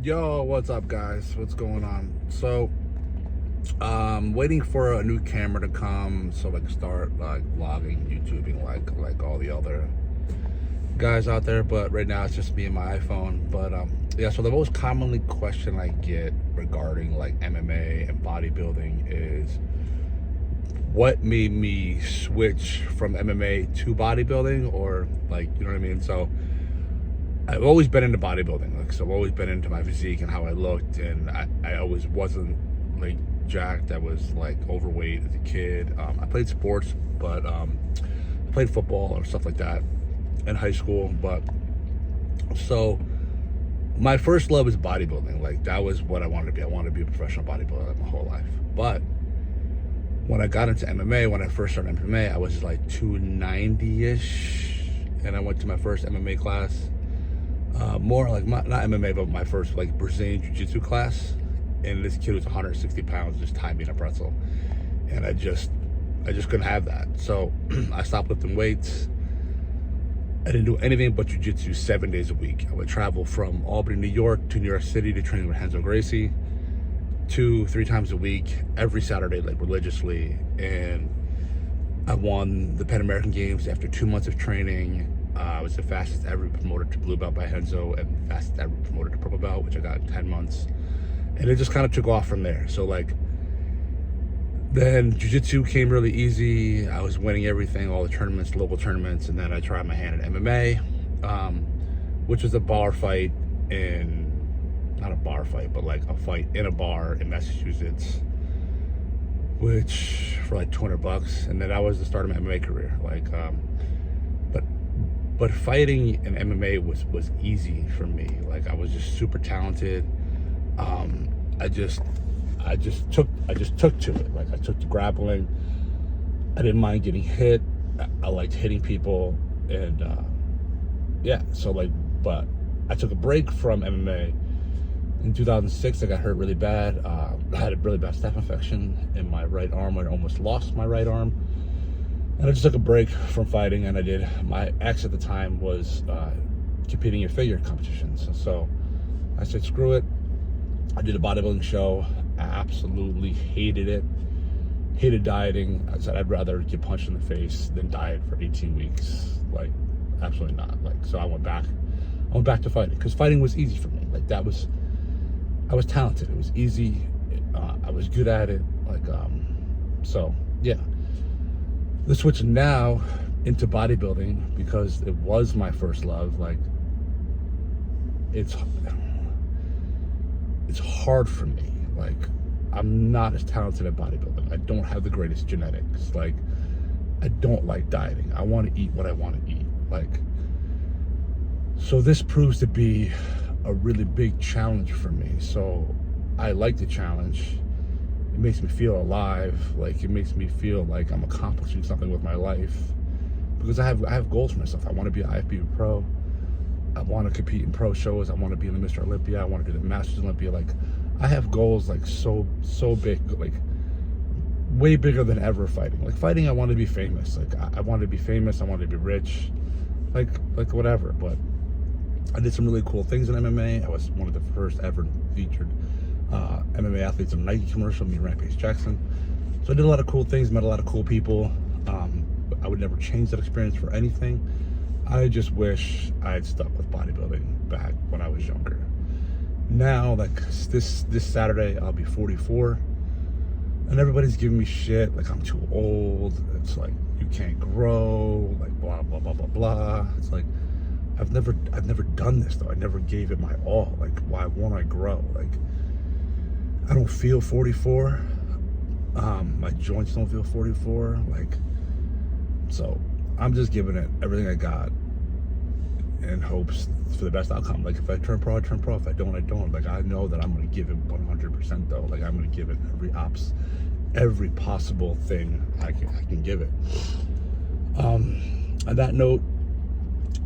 Yo, what's up, guys? What's going on? So, waiting for a new camera to come so I can start like vlogging, YouTubing like all the other guys out there. But right now it's just me and my iPhone. But yeah. So the most commonly question I get regarding like MMA and bodybuilding is what made me switch from MMA to bodybuilding, or like, you know what I mean? So I've always been into bodybuilding. Like, so I've always been into my physique and how I looked, and I always wasn't like jacked. I was like overweight as a kid. I played sports, but I played football or stuff like that in high school. But so my first love is bodybuilding. Like, that was what I wanted to be. I wanted to be a professional bodybuilder like my whole life. But when I got into MMA, when I first started MMA, I was like 290-ish, and I went to my first MMA class. More like not MMA, but my first like Brazilian Jiu-Jitsu class, and this kid was 160 pounds, just tied me in a pretzel, and I just couldn't have that. So I stopped lifting weights. I didn't do anything but Jiu-Jitsu 7 days a week. I would travel from Albany, New York to New York City to train with Renzo Gracie 2-3 times a week, every Saturday, like religiously. And I won the Pan American Games after 2 months of training. I was the fastest ever promoted to blue belt by Renzo, and the fastest ever promoted to purple belt, which I got in 10 months. And it just kind of took off from there. So like, then jiu-jitsu came really easy. I was winning everything, all the tournaments, local tournaments. And then I tried my hand at MMA, which was a bar fight not a bar fight, but like a fight in a bar in Massachusetts, which for like $200. And then that was the start of my MMA career. Like, but fighting in MMA was easy for me. Like, I was just super talented. I just took to it. Like, I took to grappling. I didn't mind getting hit. I liked hitting people, and yeah. So like, but I took a break from MMA in 2006. I got hurt really bad. I had a really bad staph infection in my right arm. I almost lost my right arm. And I just took a break from fighting, and my ex at the time was competing in figure competitions. So I said, screw it. I did a bodybuilding show. I absolutely hated it. Hated dieting. I said, I'd rather get punched in the face than diet for 18 weeks. Like, absolutely not. Like, so I went back to fighting, because fighting was easy for me. Like, I was talented. It was easy. I was good at it. Like, so yeah. The switch now into bodybuilding, because it was my first love. Like, it's hard for me. Like, I'm not as talented at bodybuilding. I don't have the greatest genetics. Like, I don't like dieting. I want to eat what I want to eat. Like, so this proves to be a really big challenge for me. So I like the challenge. It makes me feel alive. Like, it makes me feel like I'm accomplishing something with my life, because I have goals for myself. I want to be an IFBB pro. I want to compete in pro shows. I want to be in the Mr. Olympia. I want to do the Masters Olympia. Like, I have goals like so big, like way bigger than ever fighting. Like, fighting, I want to be famous. Like, I want to be famous. I want to be rich. Like whatever. But I did some really cool things in MMA. I was one of the first ever featured MMA athletes in a Nike commercial, me and Rampage Jackson. So I did a lot of cool things, met a lot of cool people. I would never change that experience for anything. I just wish I had stuck with bodybuilding back when I was younger. Now, like, this Saturday, I'll be 44, and everybody's giving me shit, like I'm too old. It's like, you can't grow, like blah blah blah blah blah. It's like, I've never done this though. I never gave it my all. Like, why won't I grow? Like, I don't feel 44. My joints don't feel 44. Like, so I'm just giving it everything I got in hopes for the best outcome. Like, if I turn pro, I turn pro. If I don't, I don't. Like, I know that I'm going to give it 100% though. Like, I'm going to give it every possible thing I can give it. On that note,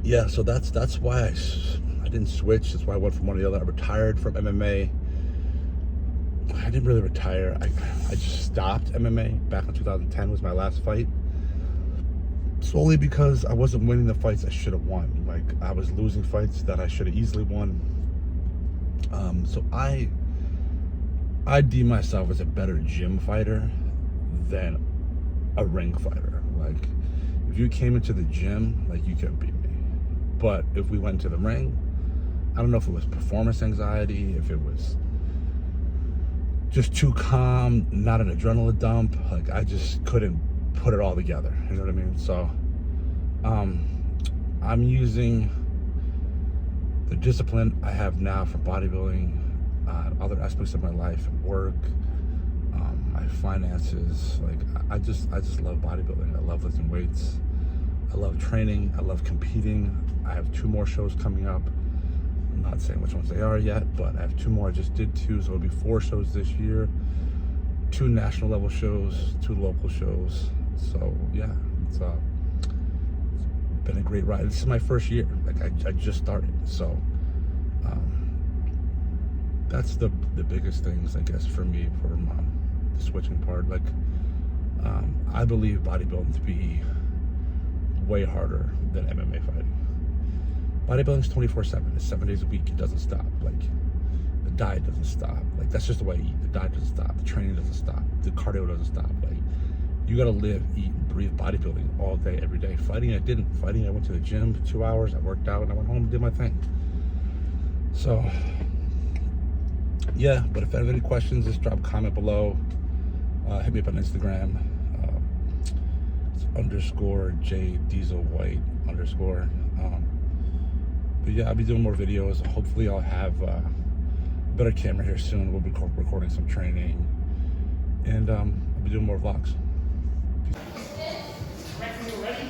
yeah, so that's why I didn't switch. That's why I went from one to the other. I retired from MMA. I didn't really retire. I just stopped MMA back in 2010 was my last fight. Solely because I wasn't winning the fights I should have won. Like, I was losing fights that I should have easily won. So I deem myself as a better gym fighter than a ring fighter. Like, if you came into the gym, like, you couldn't beat me. But if we went to the ring, I don't know if it was performance anxiety, if it was just too calm, not an adrenaline dump. Like, I just couldn't put it all together. You know what I mean? So, I'm using the discipline I have now for bodybuilding, other aspects of my life, work, my finances. Like, I just love bodybuilding. I love lifting weights. I love training. I love competing. I have 2 more shows coming up. I'm not saying which ones they are yet, but I have 2 more. I just did 2, so it'll be 4 shows this year. 2 national level shows, 2 local shows. So yeah, it's been a great ride. This is my first year. Like, I just started. So that's the biggest things, I guess, for me, for the switching part. Like, I believe bodybuilding to be way harder than MMA fighting. Bodybuilding is 24/7. It's 7 days a week. It doesn't stop. Like, the diet doesn't stop. Like, that's just the way I eat. The diet doesn't stop. The training doesn't stop. The cardio doesn't stop. Like, you gotta live, eat, and breathe bodybuilding all day, every day. Fighting, I didn't. Fighting, I went to the gym for 2 hours. I worked out, and I went home and did my thing. So, yeah. But if you have any questions, just drop a comment below. Hit me up on Instagram. It's _JDieselWhite_. But yeah, I'll be doing more videos. Hopefully I'll have a better camera here soon. We'll be recording some training, and I'll be doing more vlogs. Ready?